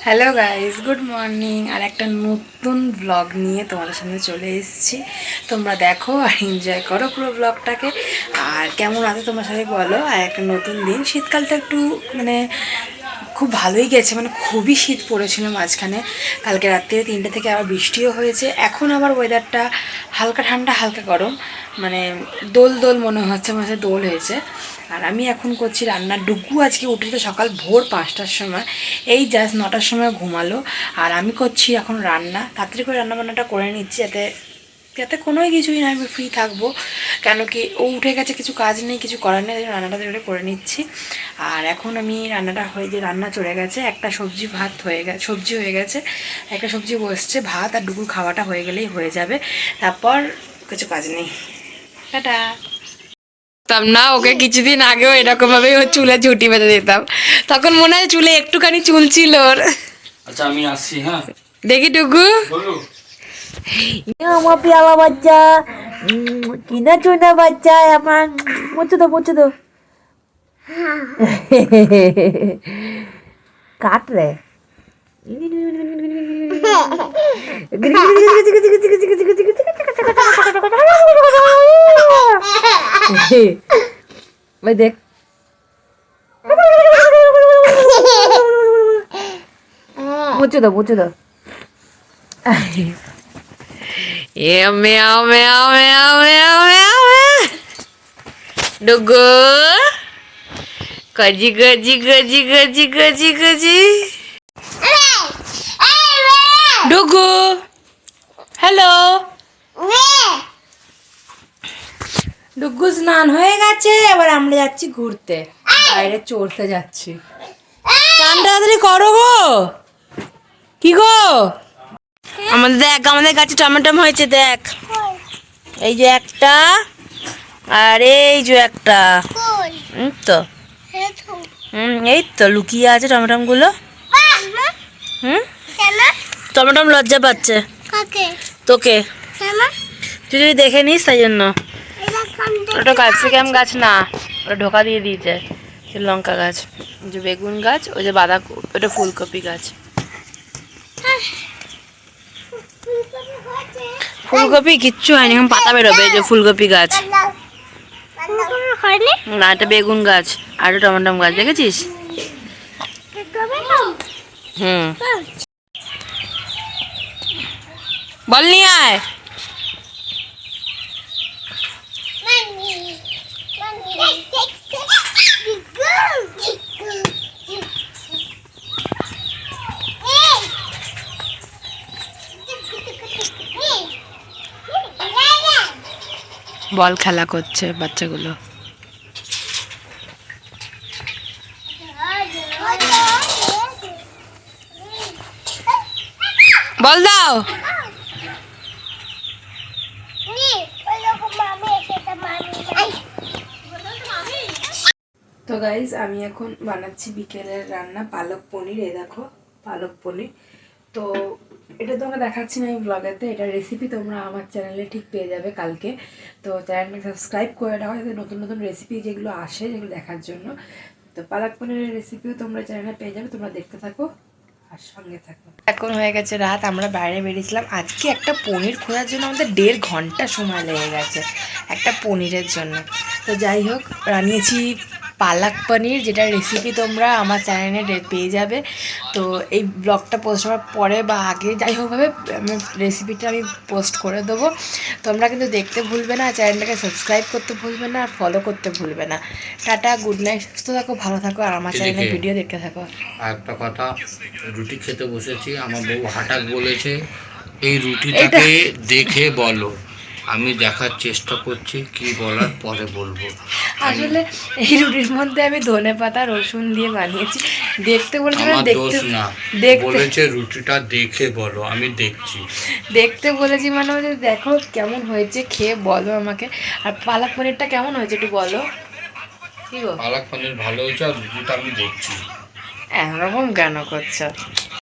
Hello guys, good morning. আর একটা নতুন ব্লগ নিয়ে তোমাদের সামনে চলে এসেছি। তোমরা দেখো আর এনজয় করো পুরো ব্লগটাকে। আর কেমন আছে তোমার সাথে বলো। আর একটা নতুন দিন, শীতকালটা একটু মানে খুব ভালোই গেছে, মানে খুবই শীত পড়েছিল মাঝখানে। কালকে রাত্রে 3টে থেকে আবার বৃষ্টিও হয়েছে। এখন আবার ওয়েদারটা হালকা ঠান্ডা হালকা গরম, মানে দোল দোল মনে হচ্ছে, মনে দোল হয়েছে। আর আমি এখন করছি রান্না। ডুগু আজকে উঠেছে সকাল ভোর 5টার সময়, এই জাস্ট 9টার সময় ঘুমালো। আর আমি করছি এখন রান্না, তাড়াতাড়ি করে রান্নাবান্নাটা করে নিচ্ছি যাতে যাতে কোনোই কিছুই না, আমি ফ্রি থাকবো। কেন কি ও উঠে গেছে, কিছু কাজ নেই, কিছু করার নেই, রান্নাটা করে নিচ্ছি। আর এখন আমি রান্নাটা হয়ে যে রান্না চলে গেছে, একটা সবজি ভাত হয়ে গেছে, সবজি হয়ে গেছে, একটা সবজি বসছে, ভাত আর ডুগুর খাওয়াটা হয়ে গেলেই হয়ে যাবে। তারপর কিছু কাজ নেই। টাটা। না, ওকে কিছুদিন আগেও এরকম ভাবে ও চুলে ঝুঁটি বেঁধে দিতাম, তখন মনে হয় চুলে একটুখানি চুল ছিল ওর। আচ্ছা আমি আসছি, হ্যাঁ দেখি টুকু। আমার পেয়ালা বাচ্চা, কিনা চুনা বাচ্চা আমার, মুছে দো কাট রে। ভাই দেখ, মুছে দাও। Meow, meow, meow, meow, meow, meow. Dugu. Gaji. Dugu. Hello. ডুগু স্নান হয়ে গেছে, এবার আমরা যাচ্ছি ঘুরতে, বাইরে চড়তে যাচ্ছি। স্নান তাড়াতাড়ি করো গো। কি গো? আমাদের গাছে টমেটম হয়েছে, দেখ। এই যে একটা, আর এই যে একটা। তো এই তো লুকিয়ে আছে টমেটম গুলো। টমেটম লজ্জা পাচ্ছে তোকে, তুই যদি দেখে নিস তাই জন্য। ওটা ক্যাপসিকাম গাছ না, ওটা ঢোকা দিয়ে দিয়েছে। লঙ্কা গাছ, যে বেগুন গাছ, ওই যে ওটা ফুলকপি গাছ। ফুলকপি কিচ্ছু হয়নি, এখন পাতা বেরোবে। যে ফুলকপি গাছ না, এটা বেগুন গাছ আর টমেটম গাছ, দেখেছিস? বল নিয়ে আয়। বল খেলা করছে বাচ্চাগুলো। বল দাও। তো গাইজ, আমি এখন বানাচ্ছি বিকেলের রান্না, পালক পনির। এ দেখো পালক পনির। তো এটা তোমরা দেখাচ্ছি না এই ব্লগেতে, এটা রেসিপি তোমরা আমার চ্যানেলে ঠিক পেয়ে যাবে কালকে। তো চ্যানেলটা সাবস্ক্রাইব করে রাখো যাতে নতুন নতুন রেসিপি যেগুলো আসে যেগুলো দেখার জন্য। তো পালক পনিরের রেসিপিও তোমরা চ্যানেলে পেয়ে যাবে, তোমরা দেখতে থাকো আর সঙ্গে থাকো। এখন হয়ে গেছে রাত, আমরা বাইরে বেরিয়েছিলাম আজকে একটা পনির খোঁজার জন্য। আমাদের 1.5 ঘন্টা সময় লেগে গেছে একটা পনিরের জন্য। তো যাই হোক, বানিয়েছি পালক পনির, যেটা রেসিপি তোমরা আমার চ্যানেলে পেয়ে যাবে। তো এই ব্লগটা পোস্ট হওয়ার পরে বা আগে যাই হোকভাবে আমি রেসিপিটা পোস্ট করে দেবো। তোমরা কিন্তু দেখতে ভুলবে না, চ্যানেলটাকে সাবস্ক্রাইব করতে ভুলবে না, আর ফলো করতে ভুলবে না। টাটা, গুড নাইট, সুস্থ থাকো, ভালো থাকো, আর আমার চ্যানেলে ভিডিও দেখতে থাকো। আর একটা কথা, রুটি খেতে বসেছি, আমার বউ হঠাৎ বলেছে এই রুটিটাকে দেখে বলো। আমি দেখার চেষ্টা করছি, কি বলার পরে বলবো। আসলে এই রুটির মধ্যে আমি ধনেপাতা রসুন দিয়ে বানিয়েছি। দেখতে বলেছি না, দেখতে বলেছে রুটিটা দেখে বলো, আমি দেখছি। দেখতে বলেছি মানে দেখো কেমন হয়েছে, খেয়ে বলো আমাকে। আর পালক পনিরটা কেমন হয়েছে একটু বলো। কি গো, পালক পনির ভালো হয়েছে, আর রুটিটা আমি দেখছি। এরকম কেন করছো?